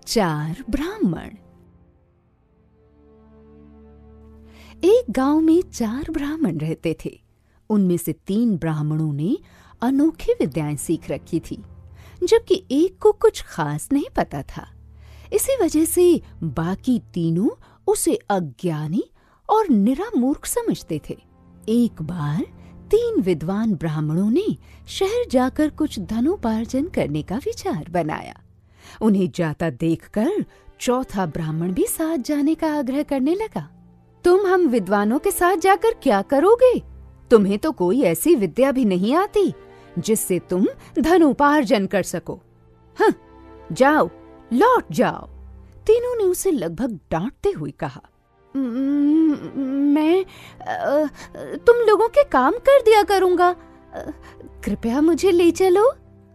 चार ब्राह्मण। एक गांव में चार ब्राह्मण रहते थे। उनमें से 3 ब्राह्मणों ने अनोखी विद्याएं सीख रखी थी, जबकि एक को कुछ खास नहीं पता था। इसी वजह से बाकी तीनों उसे अज्ञानी और निरा मूर्ख समझते थे। एक बार 3 विद्वान ब्राह्मणों ने शहर जाकर कुछ धनोपार्जन करने का विचार बनाया। उन्हें जाता देखकर चौथा ब्राह्मण भी साथ जाने का आग्रह करने लगा। तुम हम विद्वानों के साथ जाकर क्या करोगे? तुम्हें तो कोई ऐसी विद्या भी नहीं आती जिससे तुम धनोपार्जन कर सको। हाँ, जाओ, लौट जाओ। तीनों ने उसे लगभग डांटते हुए कहा। मैं तुम लोगों के काम कर दिया करूंगा, कृपया मुझे ले चलो।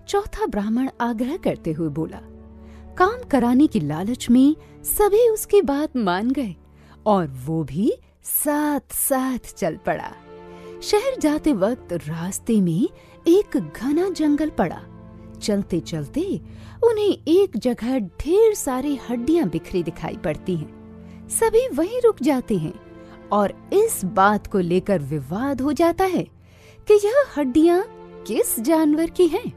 चौथा ब्राह्मण आग्रह करते हुए बोला। काम कराने की लालच में सभी उसकी बात मान गए और वो भी साथ साथ चल पड़ा। शहर जाते वक्त रास्ते में एक घना जंगल पड़ा। चलते चलते उन्हें एक जगह ढेर सारी हड्डियां बिखरी दिखाई पड़ती हैं। सभी वहीं रुक जाते हैं और इस बात को लेकर विवाद हो जाता है कि यह हड्डियां किस जानवर की हैं।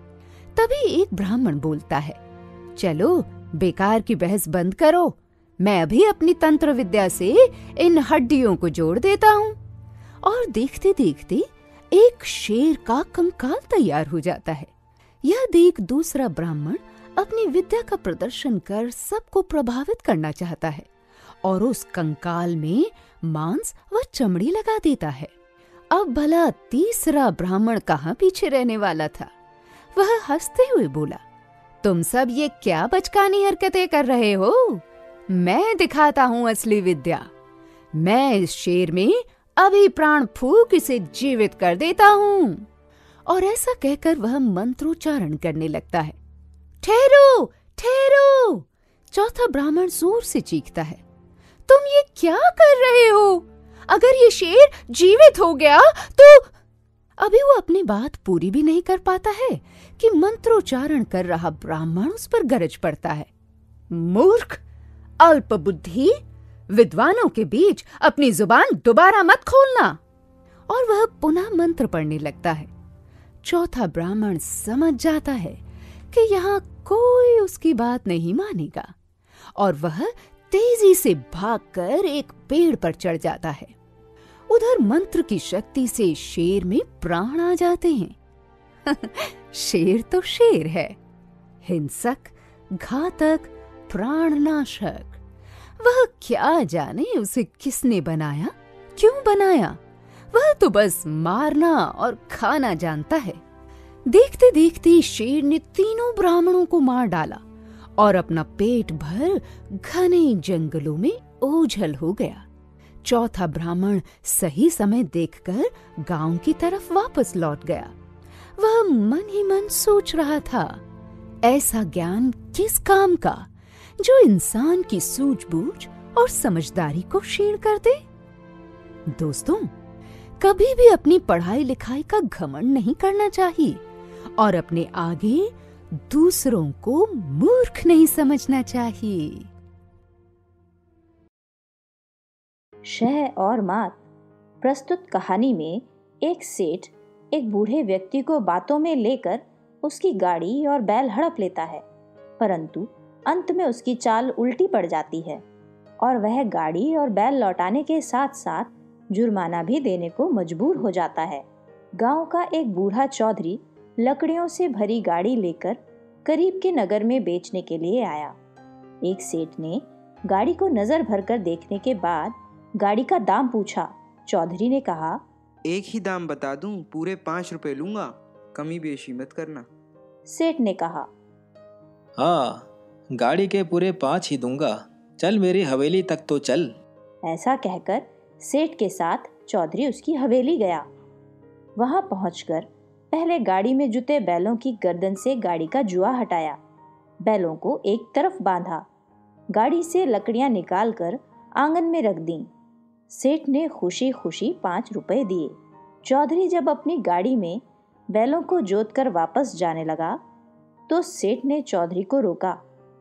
तभी एक ब्राह्मण बोलता है, चलो बेकार की बहस बंद करो, मैं अभी अपनी तंत्र विद्या से इन हड्डियों को जोड़ देता हूँ। और देखते देखते एक शेर का कंकाल तैयार हो जाता है। यह देख दूसरा ब्राह्मण अपनी विद्या का प्रदर्शन कर सबको प्रभावित करना चाहता है और उस कंकाल में मांस व चमड़ी लगा देता है। अब भला तीसरा ब्राह्मण कहाँ पीछे रहने वाला था। वह हंसते हुए बोला, तुम सब ये क्या बचकानी हरकतें कर रहे हो? मैं दिखाता हूँ असली विद्या। मैं इस शेर में अभी प्राण फूंक इसे जीवित कर देता हूँ। और ऐसा कहकर वह मंत्रोच्चारण करने लगता है। ठहरो, ठहरो! चौथा ब्राह्मण जोर से चीखता है, तुम ये क्या कर रहे हो? अगर ये शेर जीवित हो गया तो... अभी वो अपनी बात पूरी भी नहीं कर पाता है कि मंत्रोच्चारण कर रहा ब्राह्मण उस पर गरज पड़ता है। मूर्ख, अल्पबुद्धि, विद्वानों के बीच अपनी जुबान दोबारा मत खोलना। और वह पुनः मंत्र पढ़ने लगता है। चौथा ब्राह्मण समझ जाता है कि यहाँ कोई उसकी बात नहीं मानेगा और वह तेजी से भागकर एक पेड़ पर चढ़ जाता है। उधर मंत्र की शक्ति से शेर में प्राण आ जाते हैं। शेर तो शेर है, हिंसक, घातक, प्राणनाशक। वह क्या जाने उसे किसने बनाया, क्यों बनाया? वह तो बस मारना और खाना जानता है। देखते देखते शेर ने तीनों ब्राह्मणों को मार डाला और अपना पेट भर घने जंगलों में ओझल हो गया। चौथा ब्राह्मण सही समय देखकर गांव की तरफ वापस लौट गया। वह मन ही मन सोच रहा था, ऐसा ज्ञान किस काम का जो इंसान की सूझबूझ और समझदारी को क्षीण कर दे। दोस्तों, कभी भी अपनी पढ़ाई लिखाई का घमंड नहीं करना चाहिए और अपने आगे दूसरों को मूर्ख नहीं समझना चाहिए। शह और मात प्रस्तुत कहानी में एक सेठ एक बूढ़े व्यक्ति को बातों में लेकर उसकी गाड़ी और बैल हड़प लेता है, परंतु अंत में उसकी चाल उल्टी पड़ जाती है और वह गाड़ी और बैल लौटाने के साथ साथ जुर्माना भी देने को मजबूर हो जाता है। गांव का एक बूढ़ा चौधरी लकड़ियों से भरी गाड़ी लेकर करीब के नगर में बेचने के लिए आया। एक सेठ ने गाड़ी को नजर भरकर देखने के बाद गाड़ी का दाम पूछा। चौधरी ने कहा, एक ही दाम बता दूं, पूरे 5 रुपए लूंगा, कमी बेशी मत करना। सेठ ने कहा, हाँ, गाड़ी के पूरे 5 ही दूंगा, चल मेरी हवेली तक तो चल। ऐसा कहकर सेठ के साथ चौधरी उसकी हवेली गया। वहां पहुंचकर पहले गाड़ी में जुटे बैलों की गर्दन से गाड़ी का जुआ हटाया, बैलों को एक तरफ बांधा, गाड़ी से लकड़ियां निकालकर आंगन में रख दी। सेठ ने खुशी खुशी 5 रुपए दिए। चौधरी जब अपनी गाड़ी में बैलों को जोतकर वापस जाने लगा तो सेठ ने चौधरी को रोका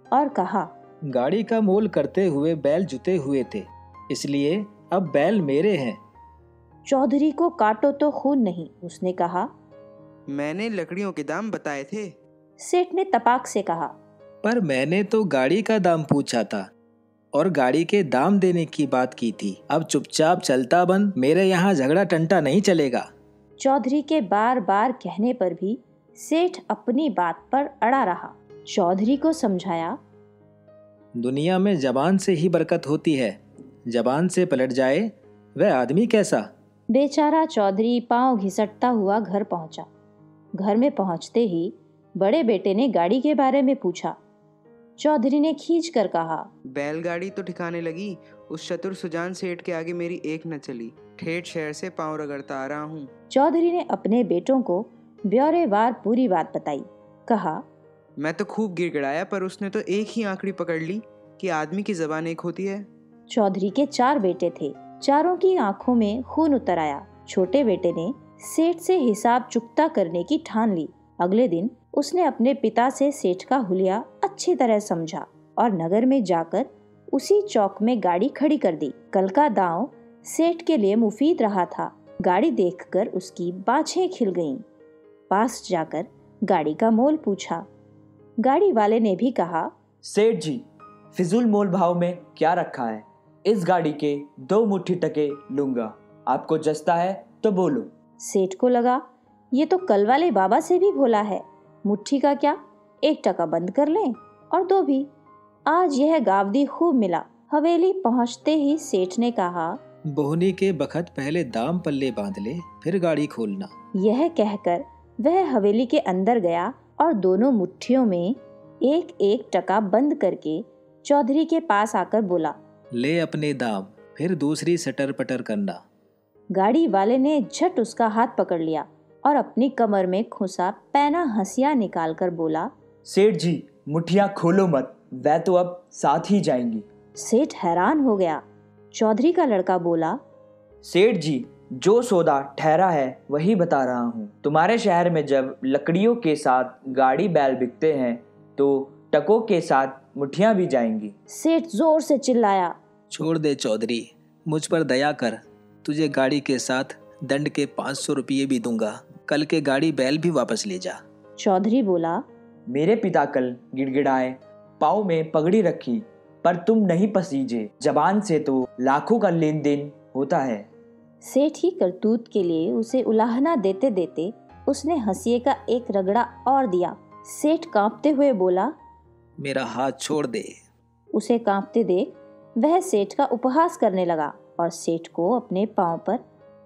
और कहा, गाड़ी का मोल करते हुए बैल जुते हुए थे, इसलिए अब बैल मेरे हैं। चौधरी को काटो तो खून नहीं, उसने कहा। मैंने लकड़ियों के दाम बताए थे। सेठ ने तपाक से कहा। पर मैंने तो गाड़ी का दाम पूछा था और गाड़ी के दाम देने की बात की थी। अब चुपचाप चलता बन, मेरे यहाँ झगड़ा टंटा नहीं चलेगा। चौधरी के बार बार कहने पर भी सेठ अपनी बात पर अड़ा रहा। चौधरी को समझाया, दुनिया में जबान से ही बरकत होती है, जबान से पलट जाए वह आदमी कैसा। बेचारा चौधरी पांव घिसटता हुआ घर पहुंचा। घर में पहुंचते ही बड़े बेटे ने गाड़ी के बारे में पूछा। चौधरी ने खींच कर कहा, बैलगाड़ी तो ठिकाने लगी, उस चतुर सुजान सेठ के आगे मेरी एक न चली। ठेठ शहर से पांव रगड़ता आ रहा हूँ। चौधरी ने अपने बेटों को ब्यौरेवार पूरी बात बताई। कहा, मैं तो खूब गिड़गिड़ाया, पर उसने तो एक ही आंकड़ी पकड़ ली कि आदमी की जबान एक होती है। चौधरी के 4 बेटे थे, चारों की आंखों में खून उतर आया। छोटे बेटे ने सेठ से हिसाब चुकता करने की ठान ली। अगले दिन उसने अपने पिता से सेठ का हुलिया अच्छी तरह समझा और नगर में जाकर उसी चौक में गाड़ी खड़ी कर दी। कल का दांव सेठ के लिए मुफीद रहा था। गाड़ी देखकर उसकी बाछें खिल गईं। पास जाकर गाड़ी का मोल पूछा। गाड़ी वाले ने भी कहा, सेठ जी, फिजूल मोल भाव में क्या रखा है? इस गाड़ी के 2 मुट्ठी टके लूंगा, आपको जचता है तो बोलो। सेठ को लगा ये तो कल वाले बाबा से भी भोला है। मुट्ठी का क्या, 1 टका बंद कर लें और 2 भी। आज यह गावदी खूब मिला। हवेली पहुंचते ही सेठ ने कहा, बोहनी के बखत पहले दाम पल्ले बांध ले, फिर गाड़ी खोलना। यह कहकर वह हवेली के अंदर गया और दोनों मुट्ठियों में 1-1 टका बंद करके चौधरी के पास आकर बोला, ले अपने दाम, फिर दूसरी सटर पटर करना। गाड़ी वाले ने झट उसका हाथ पकड़ लिया और अपनी कमर में खुसा पैना हंसिया निकाल कर बोला, सेठ जी, मुट्ठियां खोलो मत, वह तो अब साथ ही जाएंगी। सेठ हैरान हो गया। चौधरी का लड़का बोला, सेठ जी, जो सौदा ठहरा है वही बता रहा हूँ। तुम्हारे शहर में जब लकड़ियों के साथ गाड़ी बैल बिकते हैं तो टकों के साथ मुट्ठियां भी जाएंगी। सेठ जोर से चिल्लाया, छोड़ दे चौधरी, मुझ पर दया कर, तुझे गाड़ी के साथ दंड के 500 रुपये भी दूंगा। कल के गाड़ी बैल भी वापस ले जा। चौधरी बोला, मेरे पिता कल गिड़गिड़ाए, पाँव में पगड़ी रखी, पर तुम नहीं पसीजे। जबान से तो लाखों का लेन देन होता है। सेठ ही करतूत के लिए उसे उलाहना देते देते उसने हंसिए का एक रगड़ा और दिया। सेठ कांपते हुए बोला, मेरा हाथ छोड़ दे। उसे कांपते देख वह सेठ का उपहास करने लगा और सेठ को अपने पांव पर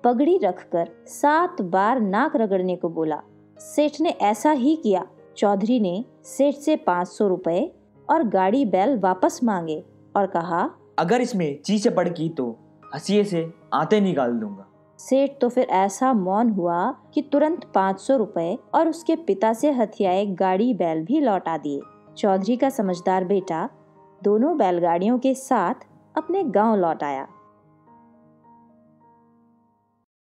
पगड़ी रखकर 7 बार नाक रगड़ने को बोला। सेठ ने ऐसा ही किया। चौधरी ने सेठ से 500 रुपए और गाड़ी बैल वापस मांगे और कहा, अगर इसमें ची चपड़ की तो हंसिए से आते निकाल दूंगा। सेठ तो फिर ऐसा मौन हुआ कि तुरंत 500 रुपए और उसके पिता से हथियाए गाड़ी बैल भी लौटा दिए। चौधरी का समझदार बेटा दोनों बैलगाड़ियों के साथ अपने गांव लौट आया।